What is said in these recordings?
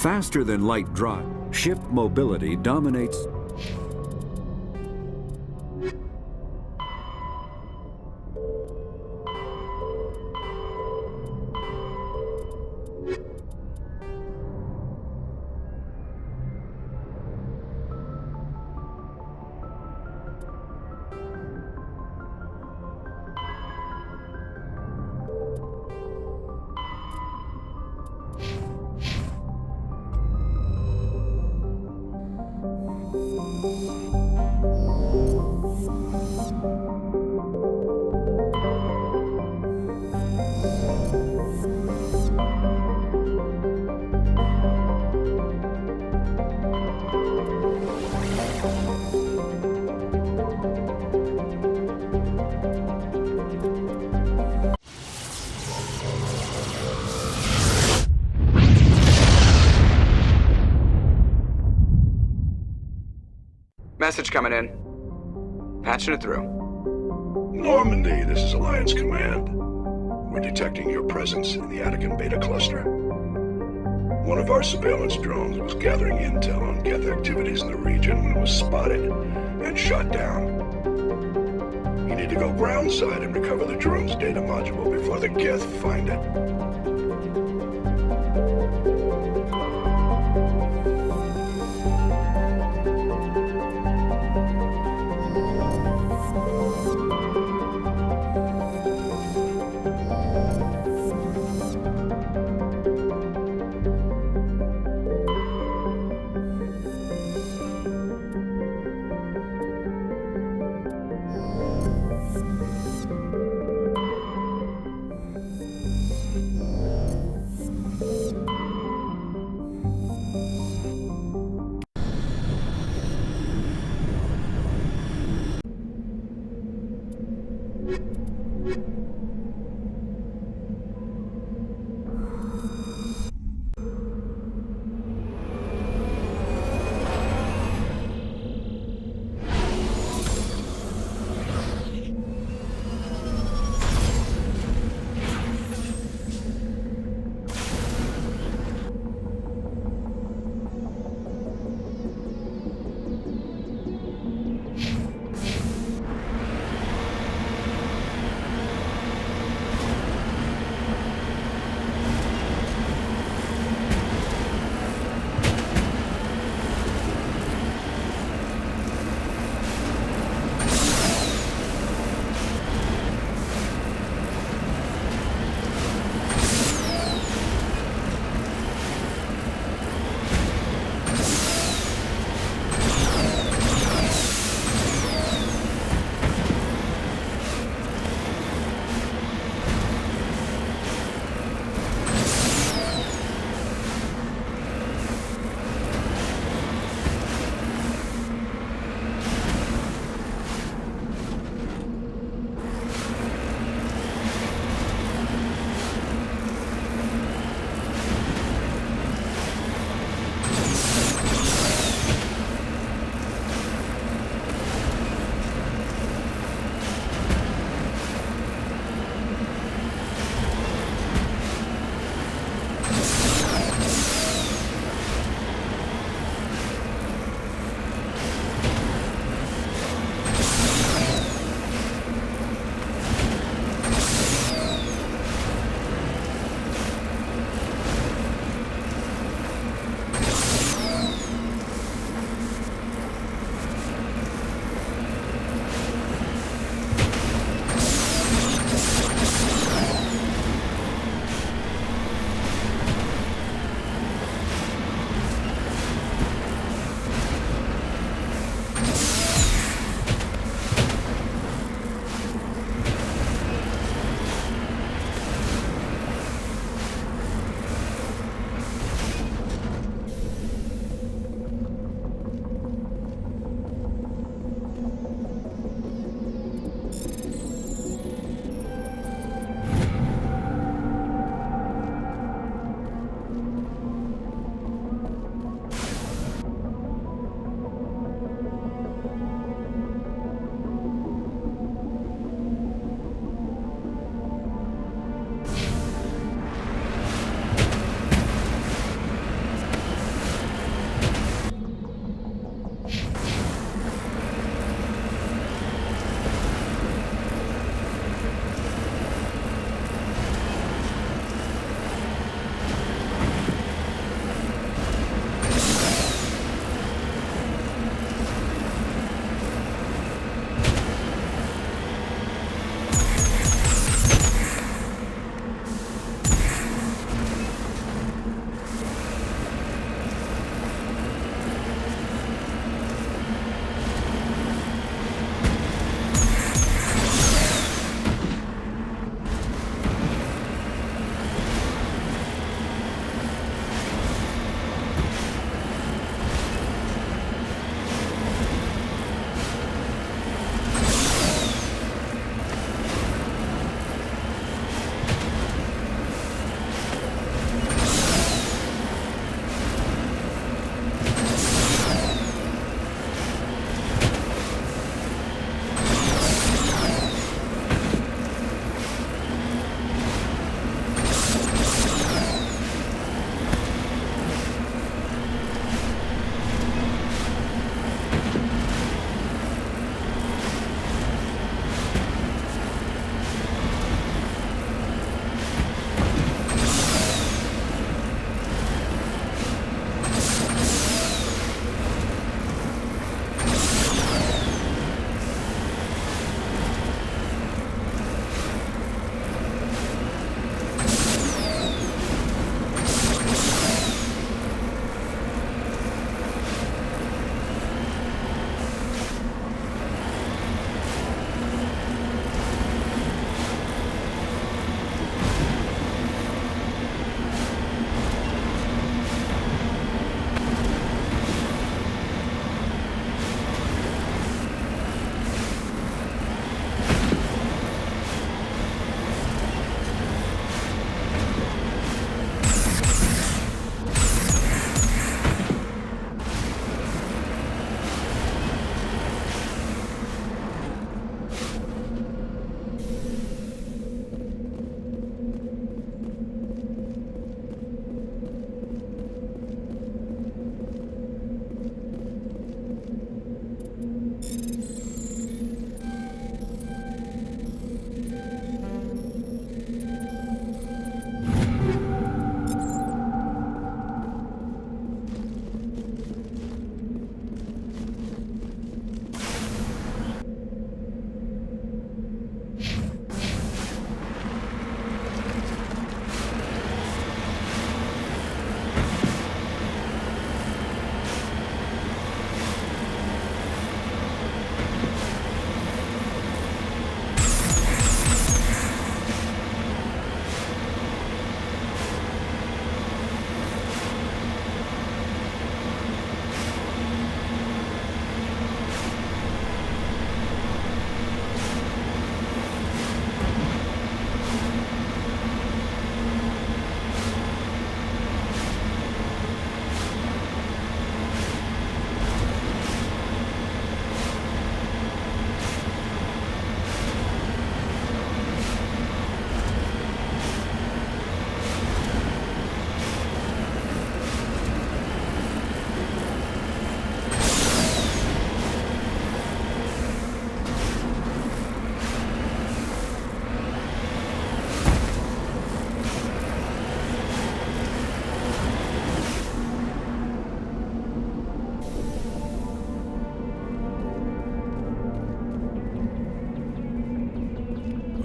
Faster than light drive, ship mobility dominates. Message coming in. Patching it through. Normandy, this is Alliance Command. We're detecting your presence in the Attican Beta Cluster. One of our surveillance drones was gathering intel on Geth activities in the region when it was spotted and shot down. You need to go groundside and recover the drone's data module before the Geth find it.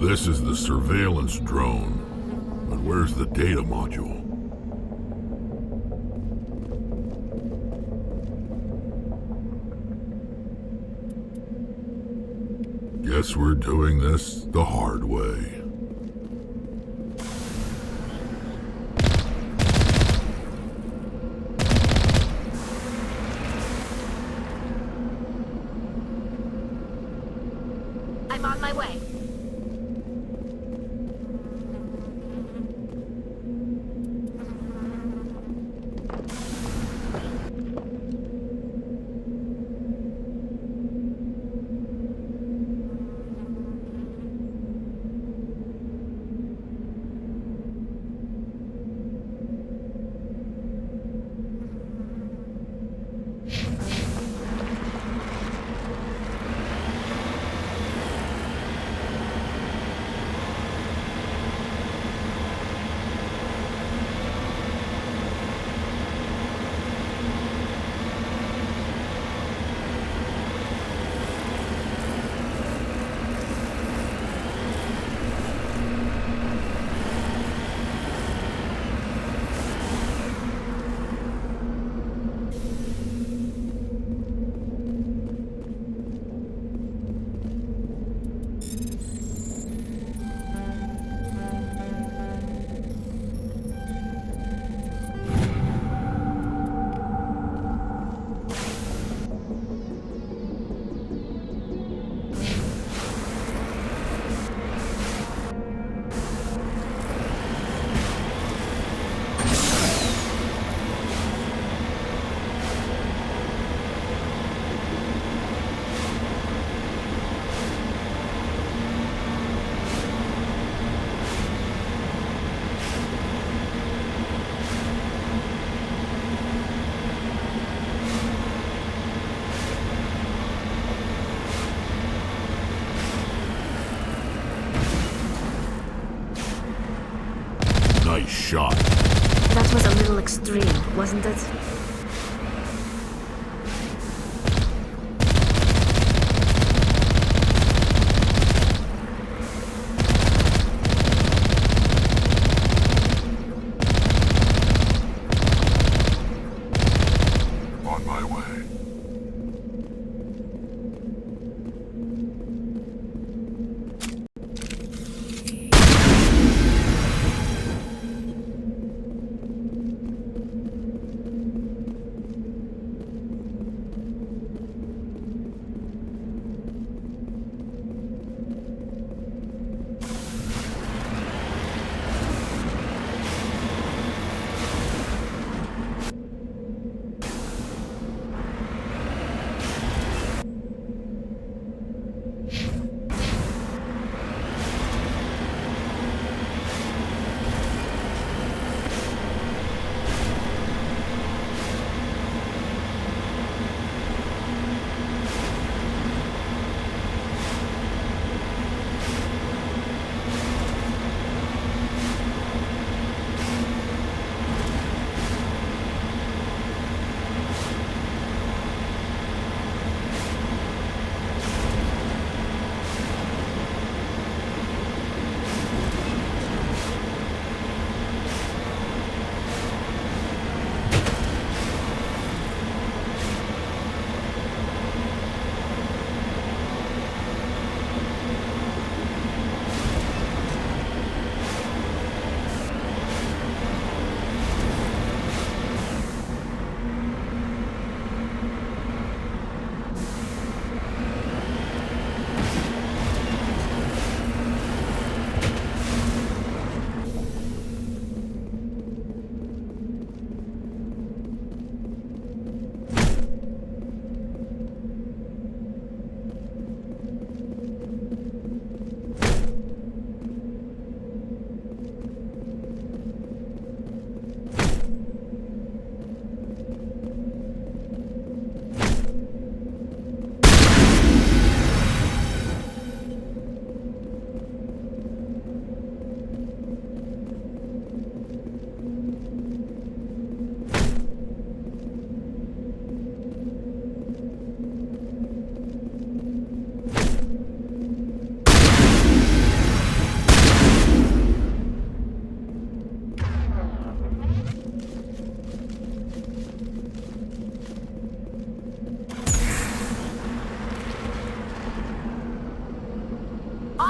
This is the surveillance drone. But where's the data module? Guess we're doing this the hard way. I'm on my way. Nice shot. That was a little extreme, wasn't it? On my way.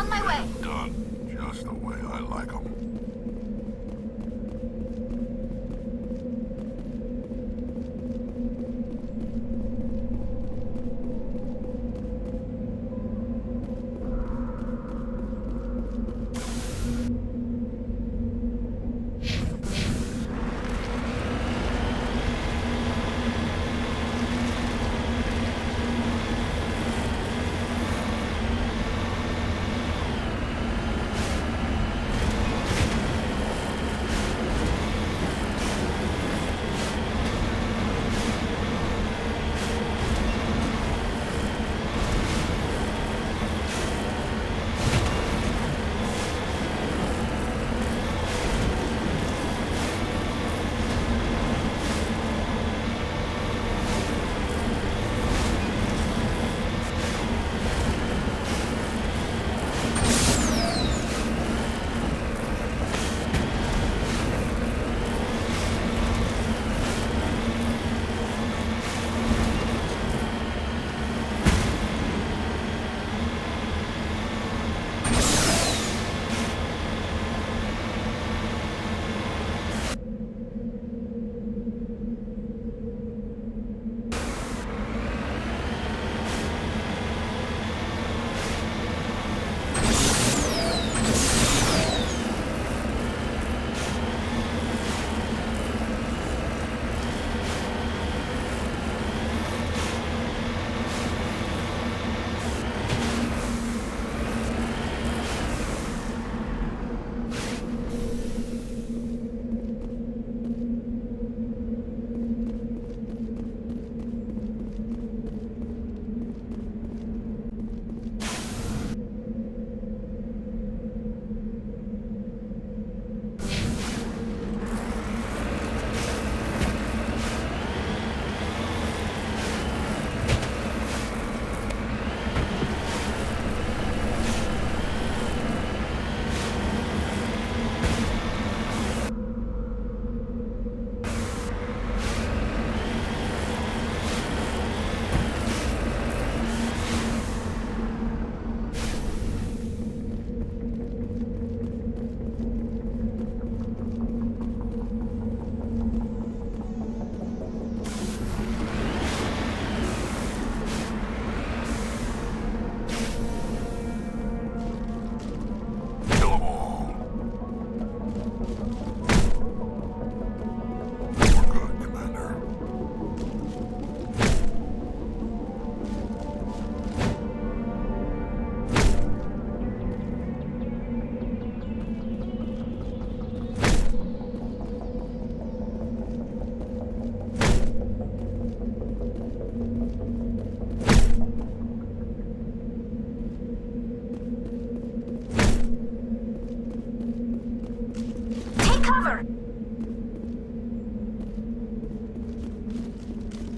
on my way. Done just the way I like them.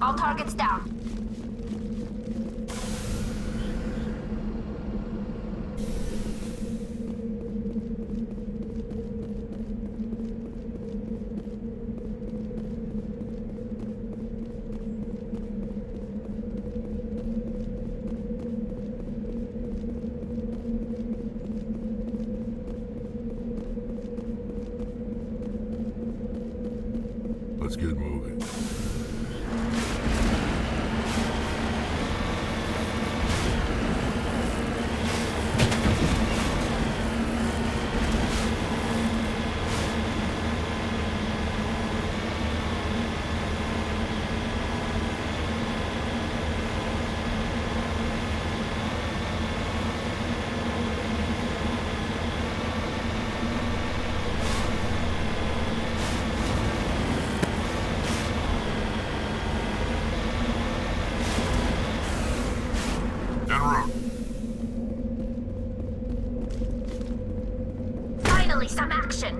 All targets down. Let's get moving. En route. Finally, some action.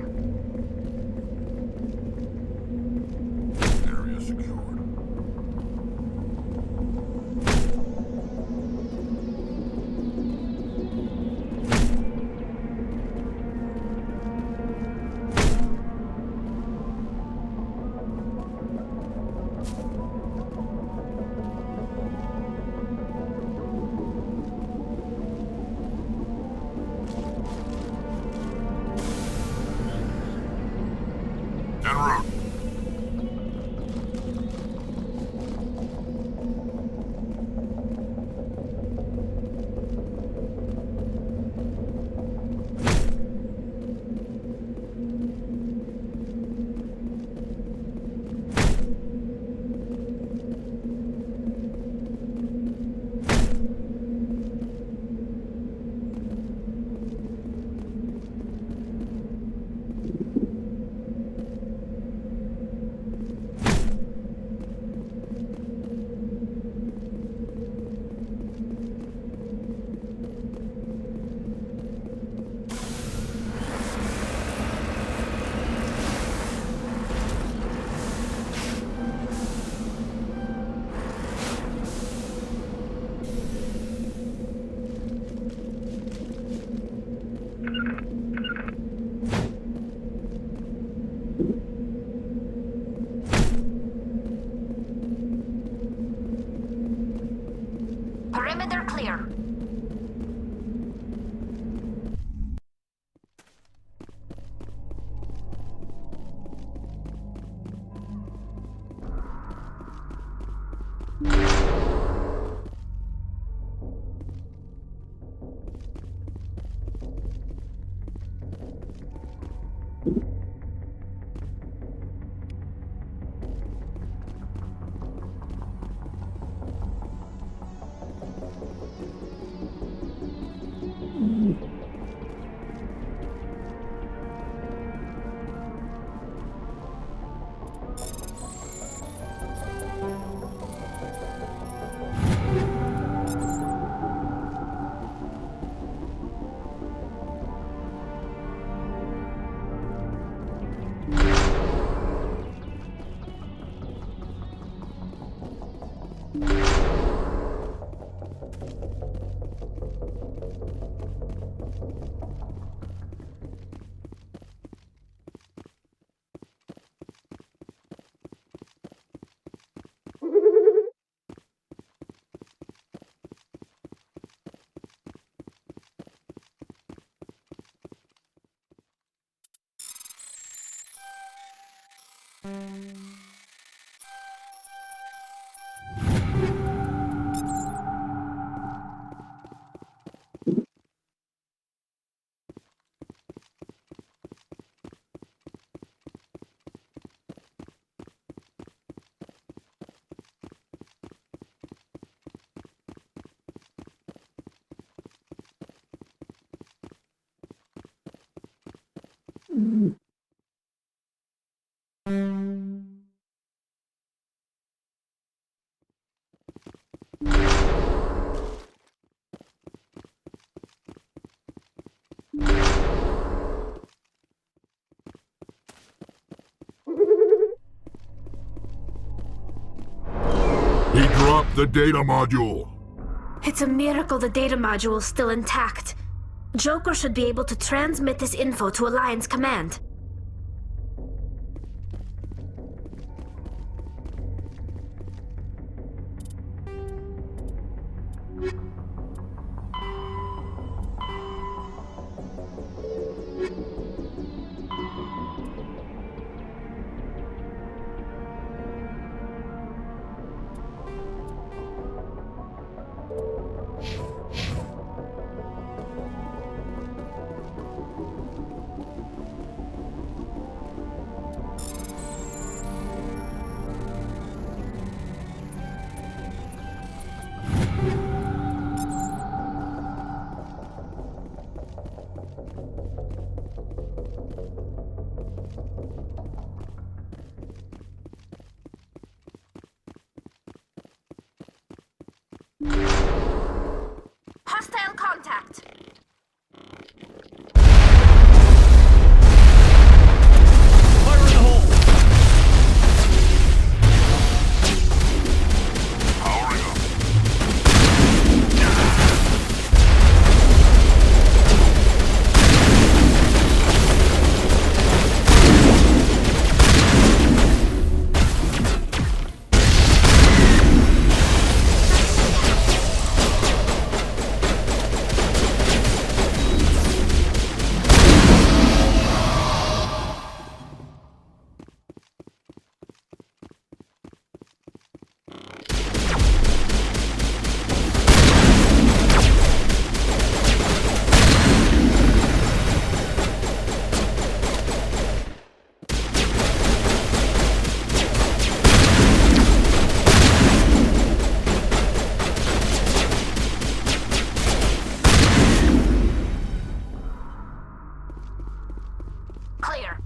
Area secured. He dropped the data module. It's a miracle the data module is still intact. Joker should be able to transmit this info to Alliance Command. Hostile contact. Powering up. Clear.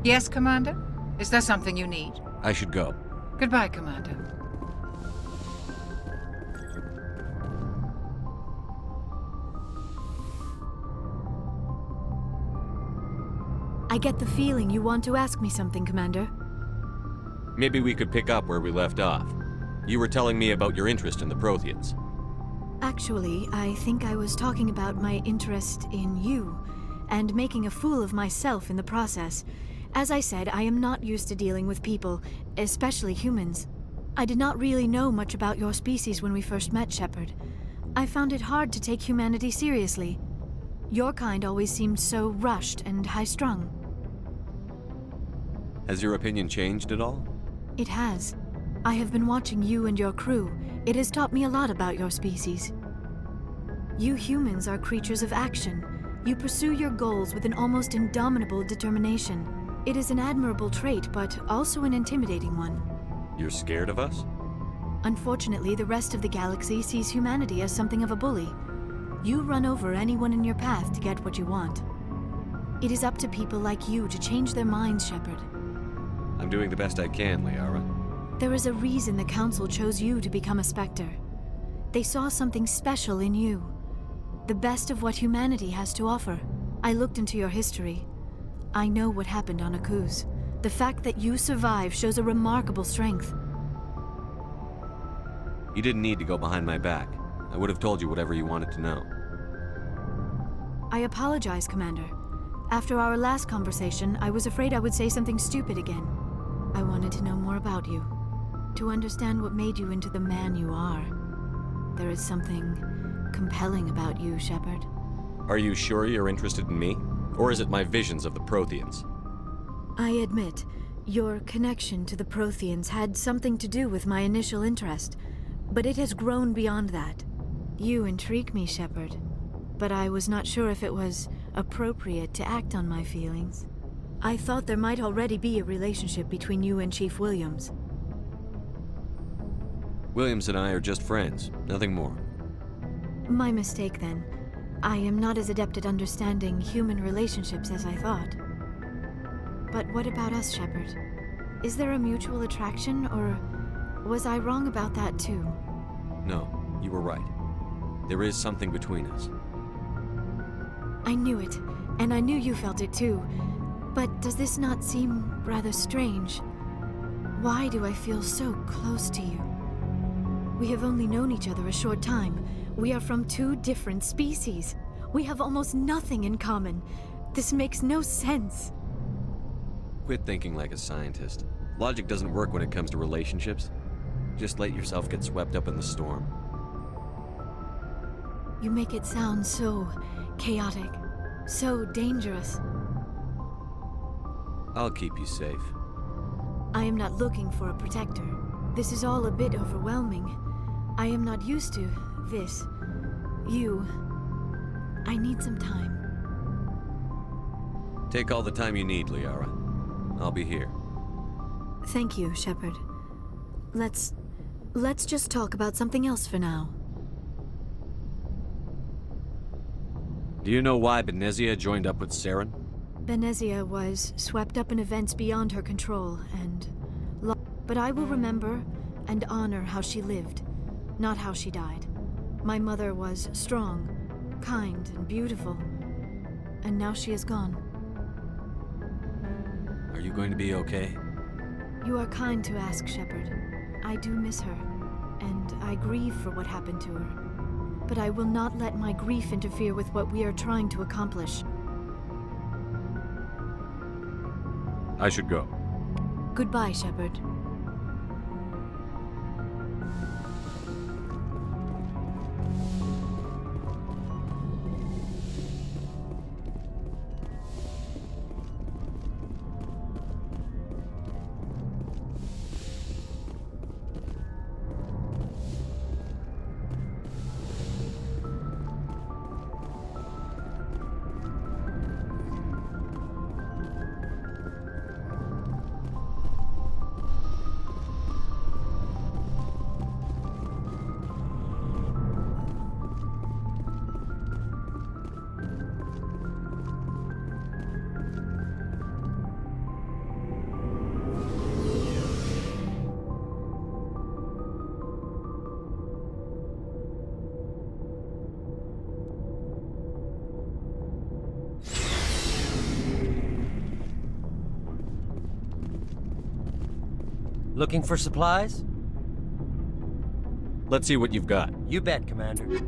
Yes, Commander? Is there something you need? I should go. Goodbye, Commander. I get the feeling you want to ask me something, Commander. Maybe we could pick up where we left off. You were telling me about your interest in the Protheans. Actually, I think I was talking about my interest in you, and making a fool of myself in the process. As I said, I am not used to dealing with people, especially humans. I did not really know much about your species when we first met, Shepard. I found it hard to take humanity seriously. Your kind always seemed so rushed and high-strung. Has your opinion changed at all? It has. I have been watching you and your crew. It has taught me a lot about your species. You humans are creatures of action. You pursue your goals with an almost indomitable determination. It is an admirable trait, but also an intimidating one. You're scared of us? Unfortunately, the rest of the galaxy sees humanity as something of a bully. You run over anyone in your path to get what you want. It is up to people like you to change their minds, Shepard. I'm doing the best I can, Liara. There is a reason the Council chose you to become a Spectre. They saw something special in you. The best of what humanity has to offer. I looked into your history. I know what happened on Akuz. The fact that you survived shows a remarkable strength. You didn't need to go behind my back. I would have told you whatever you wanted to know. I apologize, Commander. After our last conversation, I was afraid I would say something stupid again. I wanted to know more about you. To understand what made you into the man you are. There is something compelling about you, Shepard. Are you sure you're interested in me? Or is it my visions of the Protheans? I admit, your connection to the Protheans had something to do with my initial interest, but it has grown beyond that. You intrigue me, Shepard, but I was not sure if it was appropriate to act on my feelings. I thought there might already be a relationship between you and Chief Williams. Williams and I are just friends, nothing more. My mistake, then. I am not as adept at understanding human relationships as I thought. But what about us, Shepard? Is there a mutual attraction, or was I wrong about that too? No, you were right. There is something between us. I knew it, and I knew you felt it too. But does this not seem rather strange? Why do I feel so close to you? We have only known each other a short time. We are from two different species. We have almost nothing in common. This makes no sense. Quit thinking like a scientist. Logic doesn't work when it comes to relationships. just let yourself get swept up in the storm. You make it sound so chaotic, so dangerous. I'll keep you safe. I am not looking for a protector. This is all a bit overwhelming. I am not used to this. You. I need some time. Take all the time you need, Liara. I'll be here. Thank you, Shepard. Let's just talk about something else for now. Do you know why Benezia joined up with Saren? Benezia was swept up in events beyond her control, and but I will remember and honor how she lived, not how she died. My mother was strong, kind, and beautiful, and now she is gone. Are you going to be okay? You are kind to ask, Shepard. I do miss her, and I grieve for what happened to her. But I will not let my grief interfere with what we are trying to accomplish. I should go. Goodbye, Shepard. Looking for supplies? Let's see what you've got. You bet, Commander.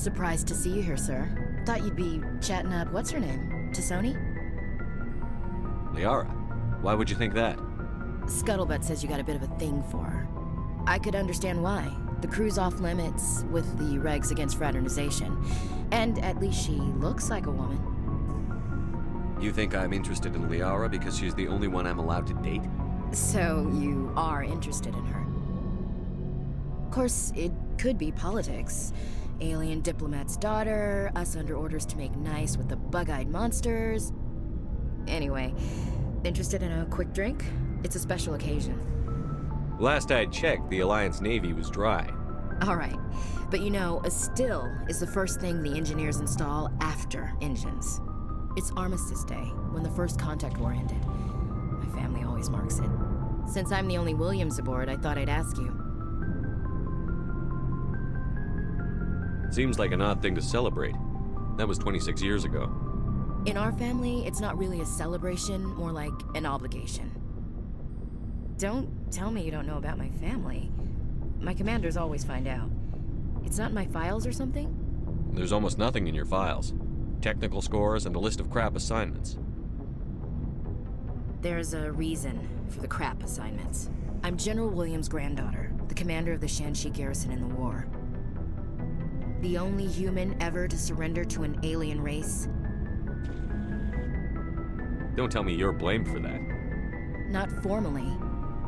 Surprised to see you here, sir. Thought you'd be chatting up what's-her-name? Tassoni? Liara, why would you think that? Scuttlebutt says you got a bit of a thing for her. I could understand why. The crew's off limits with the regs against fraternization. And at least she looks like a woman. You think I'm interested in Liara because she's the only one I'm allowed to date? So you are interested in her. Of course, it could be politics. Alien diplomat's daughter, us under orders to make nice with the bug-eyed monsters. Anyway, interested in a quick drink? It's a special occasion. Last I checked, the Alliance Navy was dry. Alright, but you know, a still is the first thing the engineers install after engines. It's Armistice Day, when the first contact war ended. My family always marks it. Since I'm the only Williams aboard, I thought I'd ask you. Seems like an odd thing to celebrate. That was 26 years ago. In our family, it's not really a celebration, more like an obligation. Don't tell me you don't know about my family. My commanders always find out. It's not in my files or something? There's almost nothing in your files. Technical scores and a list of crap assignments. There's a reason for the crap assignments. I'm General Williams' granddaughter, the commander of the Shanxi garrison in the war. The only human ever to surrender to an alien race. Don't tell me you're blamed for that. Not formally.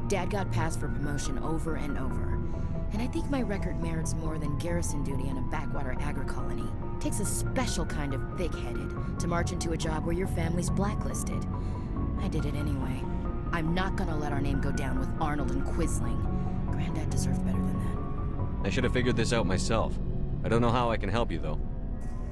Dad got passed for promotion over and over. And I think my record merits more than garrison duty in a backwater agri-colony. Takes a special kind of thick-headed to march into a job where your family's blacklisted. I did it anyway. I'm not gonna let our name go down with Arnold and Quisling. Granddad deserved better than that. I should have figured this out myself. I don't know how I can help you, though.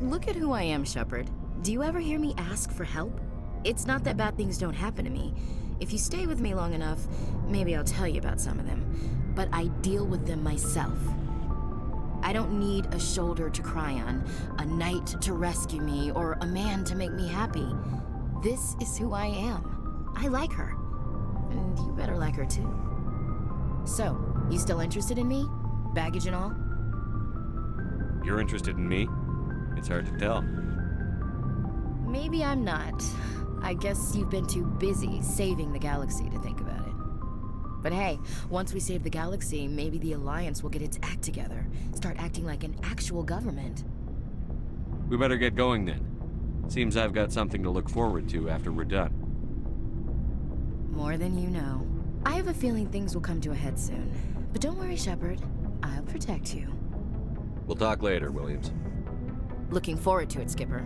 Look at who I am, Shepard. Do you ever hear me ask for help? It's not that bad things don't happen to me. If you stay with me long enough, maybe I'll tell you about some of them. But I deal with them myself. I don't need a shoulder to cry on, a knight to rescue me, or a man to make me happy. This is who I am. I like her. And you better like her too. So, you still interested in me? Baggage and all? You're interested in me? It's hard to tell. Maybe I'm not. I guess you've been too busy saving the galaxy to think about it. But hey, once we save the galaxy, maybe the Alliance will get its act together. Start acting like an actual government. We better get going then. Seems I've got something to look forward to after we're done. More than you know. I have a feeling things will come to a head soon. But don't worry, Shepard. I'll protect you. We'll talk later, Williams. Looking forward to it, Skipper.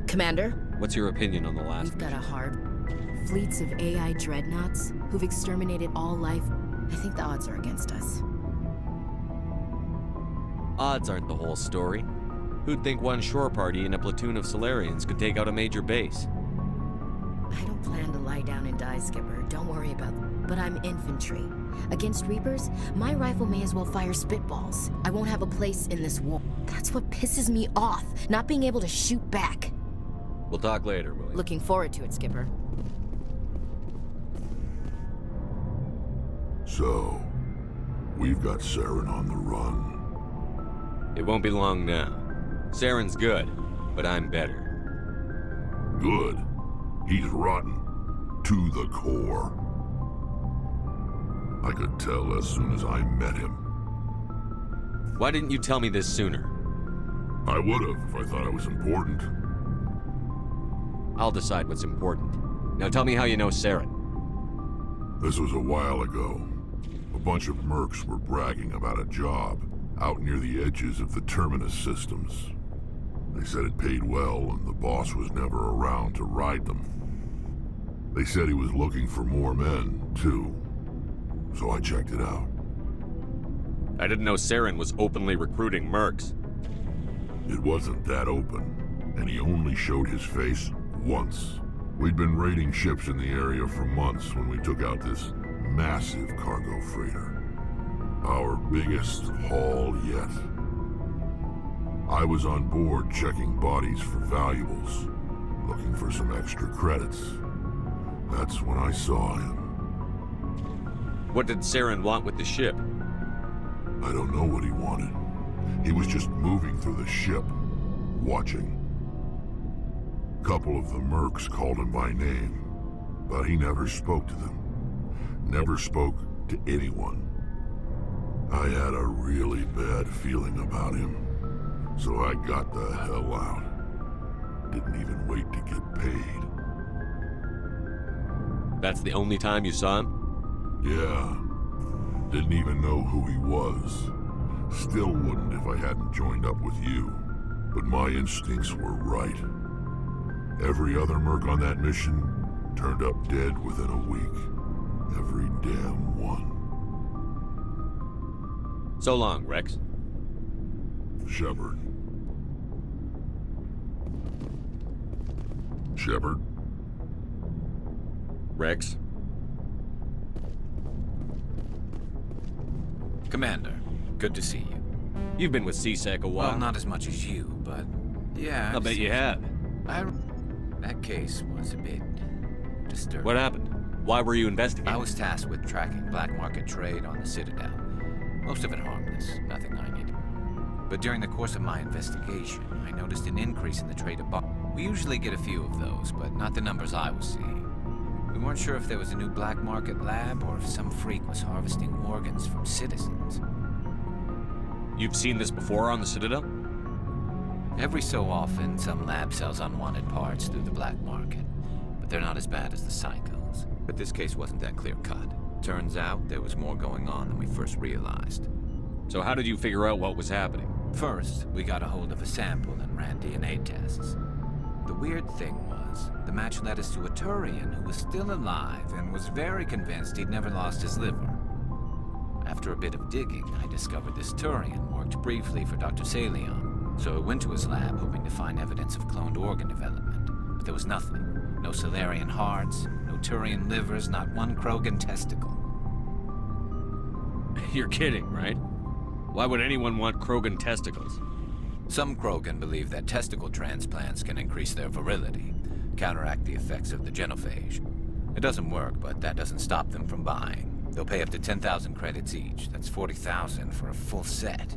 Commander? What's your opinion on the last We've got a mission? hard... Fleets of AI dreadnoughts who've exterminated all life. I think the odds are against us. Odds aren't the whole story. Who'd think one shore party and a platoon of Solarians could take out a major base? I don't plan to lie down and die, Skipper. Don't worry about them. But I'm infantry. Against Reapers, my rifle may as well fire spitballs. I won't have a place in this war. That's what pisses me off, not being able to shoot back. We'll talk later, Williams. Looking forward to it, Skipper. So, we've got Saren on the run. It won't be long now. Saren's good, but I'm better. Good. He's rotten. To the core. I could tell as soon as I met him. Why didn't you tell me this sooner? I would've if I thought it was important. I'll decide what's important. Now tell me how you know Saren. This was a while ago. A bunch of mercs were bragging about a job out near the edges of the Terminus systems. They said it paid well and the boss was never around to ride them. They said he was looking for more men, too. So I checked it out. I didn't know Saren was openly recruiting mercs. It wasn't that open, and he only showed his face once. We'd been raiding ships in the area for months when we took out this massive cargo freighter. Our biggest haul yet. I was on board checking bodies for valuables, looking for some extra credits. That's when I saw him. What did Saren want with the ship? I don't know what he wanted. He was just moving through the ship, watching. A couple of the mercs called him by name, but he never spoke to them. Never spoke to anyone. I had a really bad feeling about him, so I got the hell out. Didn't even wait to get paid. That's the only time you saw him? Yeah. Didn't even know who he was. Still wouldn't if I hadn't joined up with you. But my instincts were right. Every other merc on that mission turned up dead within a week. Every damn one. So long, Rex. Shepard. Shepard? Rex? Commander, good to see you. You've been with CSEC a while. Well, not as much as you, but yeah. I'll bet you have. That case was a bit disturbing. What happened? Why were you investigating? I was tasked with tracking black market trade on the Citadel. Most of it harmless, nothing I needed. But during the course of my investigation, I noticed an increase in the trade of bombs. We usually get a few of those, but not the numbers I was seeing. We weren't sure if there was a new black market lab or if some freak was harvesting organs from citizens. You've seen this before on the Citadel? Every so often, some lab sells unwanted parts through the black market, but they're not as bad as the psychos. But this case wasn't that clear-cut. Turns out there was more going on than we first realized. So how did you figure out what was happening? First, we got a hold of a sample and ran DNA tests. The weird thing was, the match led us to a Turian who was still alive and was very convinced he'd never lost his liver. After a bit of digging, I discovered this Turian worked briefly for Dr. Salion, so I went to his lab hoping to find evidence of cloned organ development. But there was nothing. No Salarian hearts, no Turian livers, not one Krogan testicle. You're kidding, right? Why would anyone want Krogan testicles? Some Krogan believe that testicle transplants can increase their virility, counteract the effects of the genophage. It doesn't work, but that doesn't stop them from buying. They'll pay up to 10,000 credits each. That's 40,000 for a full set.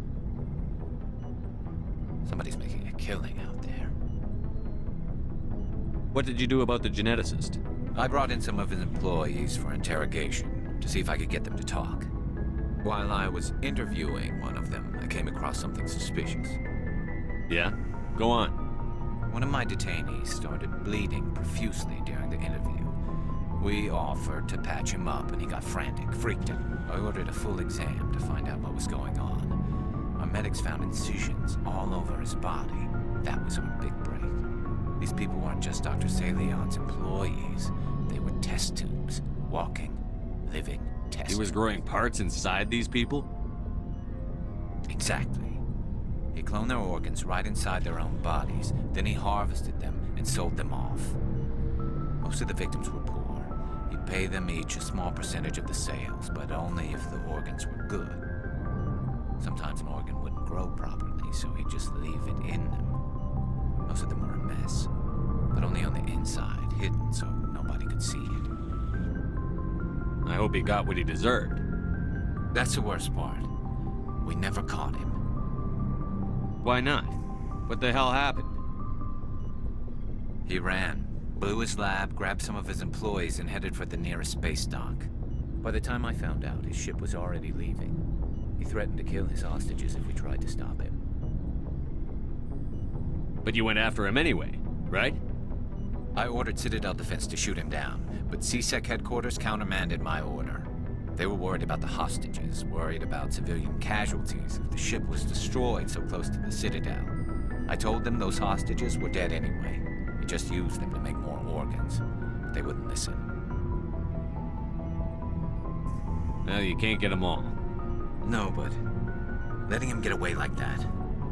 Somebody's making a killing out there. What did you do about the geneticist? I brought in some of his employees for interrogation, to see if I could get them to talk. While I was interviewing one of them, I came across something suspicious. Yeah? Go on. One of my detainees started bleeding profusely during the interview. We offered to patch him up, and he got frantic, freaked out. I ordered a full exam to find out what was going on. Our medics found incisions all over his body. That was our big break. These people weren't just Dr. Salion's employees. They were test tubes, walking, living test tubes. He was growing parts inside these people? Exactly. He cloned their organs right inside their own bodies, then he harvested them and sold them off. Most of the victims were poor. He'd pay them each a small percentage of the sales, but only if the organs were good. Sometimes an organ wouldn't grow properly, so he'd just leave it in them. Most of them were a mess, but only on the inside, hidden so nobody could see it. I hope he got what he deserved. That's the worst part. We never caught him. Why not? What the hell happened? He ran, blew his lab, grabbed some of his employees, and headed for the nearest space dock. By the time I found out, his ship was already leaving. He threatened to kill his hostages if we tried to stop him. But you went after him anyway, right? I ordered Citadel Defense to shoot him down, but CSEC headquarters countermanded my order. They were worried about the hostages, worried about civilian casualties if the ship was destroyed so close to the Citadel. I told them those hostages were dead anyway. We just used them to make more organs. But they wouldn't listen. Well, you can't get them all. No, but letting him get away like that.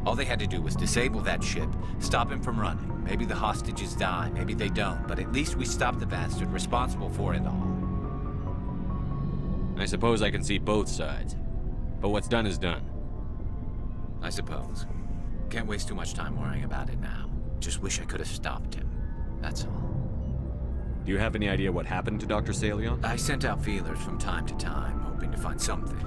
All they had to do was disable that ship, stop him from running. Maybe the hostages die, maybe they don't, but at least we stopped the bastard responsible for it all. I suppose I can see both sides. But what's done is done. I suppose. Can't waste too much time worrying about it now. Just wish I could have stopped him. That's all. Do you have any idea what happened to Dr. Salion? I sent out feelers from time to time, hoping to find something.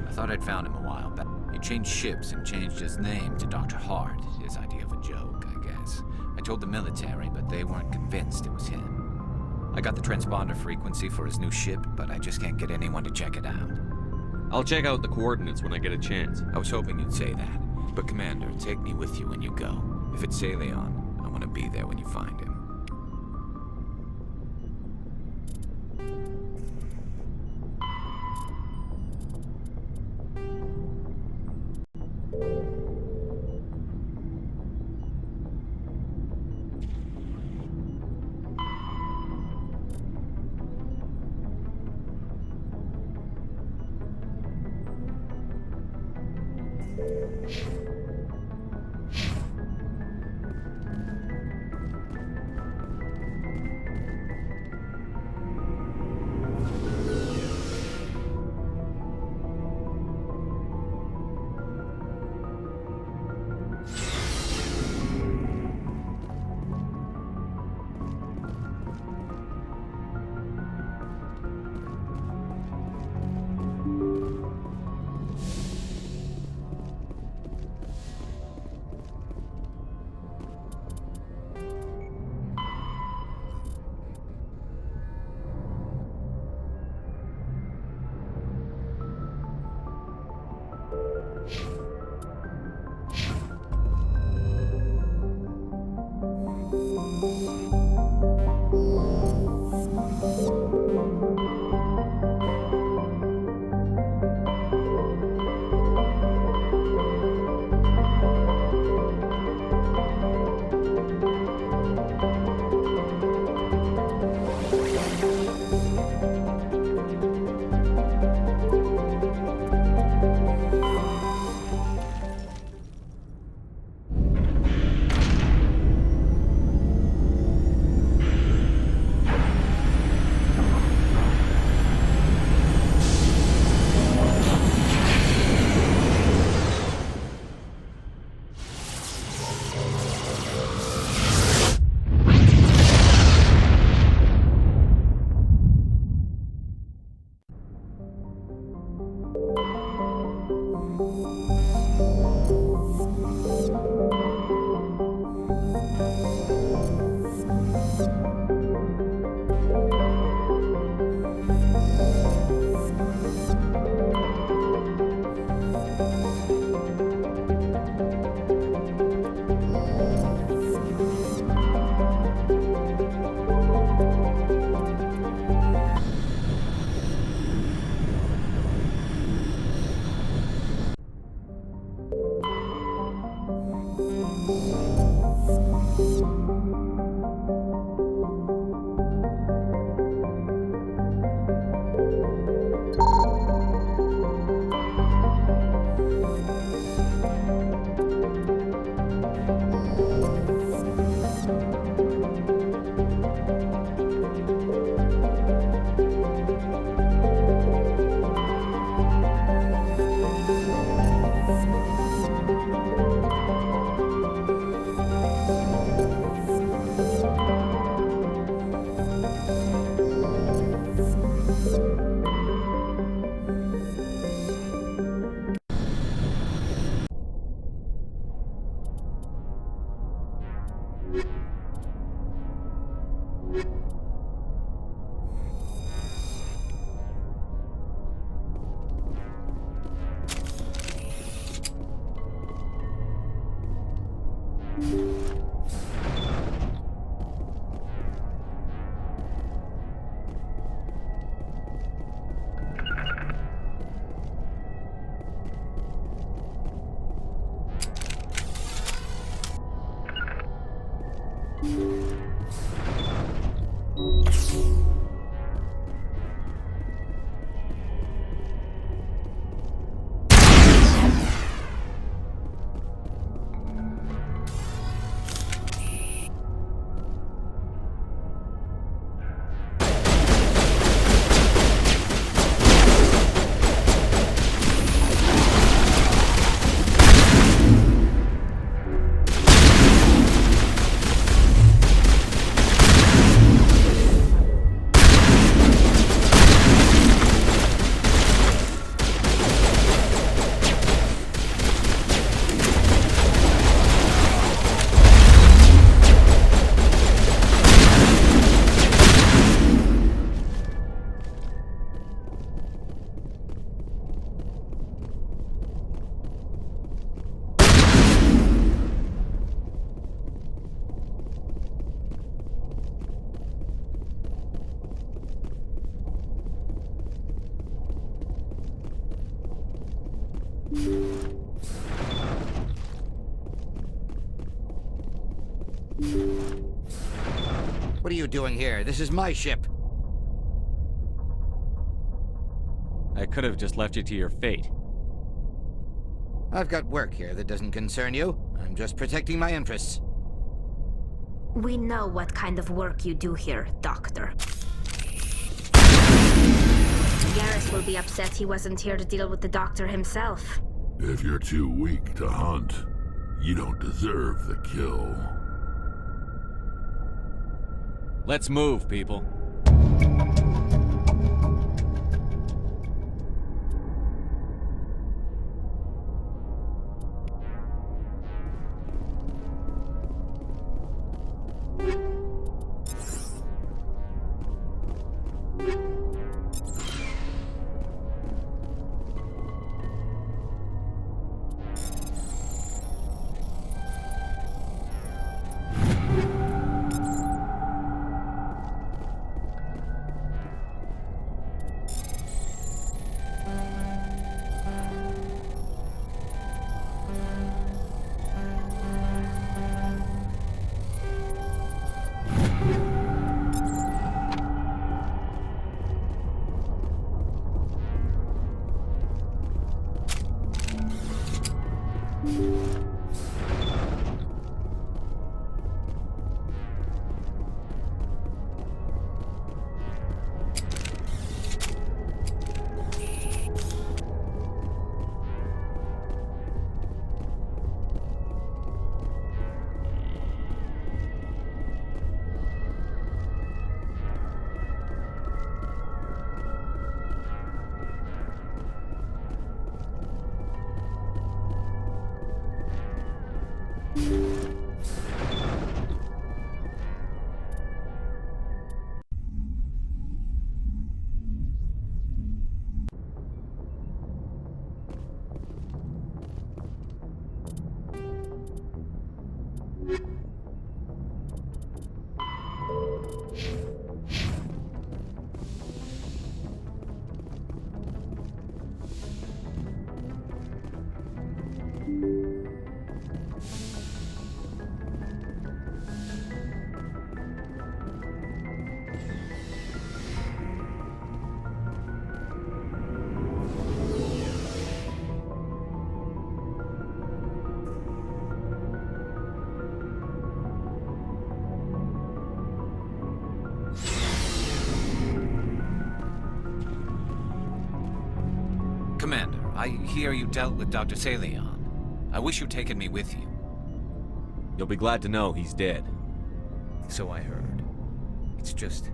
I thought I'd found him a while back. He changed ships and changed his name to Dr. Hart, his idea of a joke, I guess. I told the military, but they weren't convinced it was him. I got the transponder frequency for his new ship, but I just can't get anyone to check it out. I'll check out the coordinates when I get a chance. I was hoping you'd say that. But Commander, take me with you when you go. If it's Saleon, I want to be there when you find him. What are you doing here? This is my ship. I could have just left you to your fate. I've got work here that doesn't concern you. I'm just protecting my interests. We know what kind of work you do here, Doctor. Garrus will be upset he wasn't here to deal with the Doctor himself. If you're too weak to hunt, you don't deserve the kill. Let's move, people. Commander, I hear you dealt with Dr. Salion. I wish you'd taken me with you. You'll be glad to know he's dead. So I heard. It's just,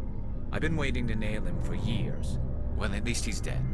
I've been waiting to nail him for years. Well, at least he's dead.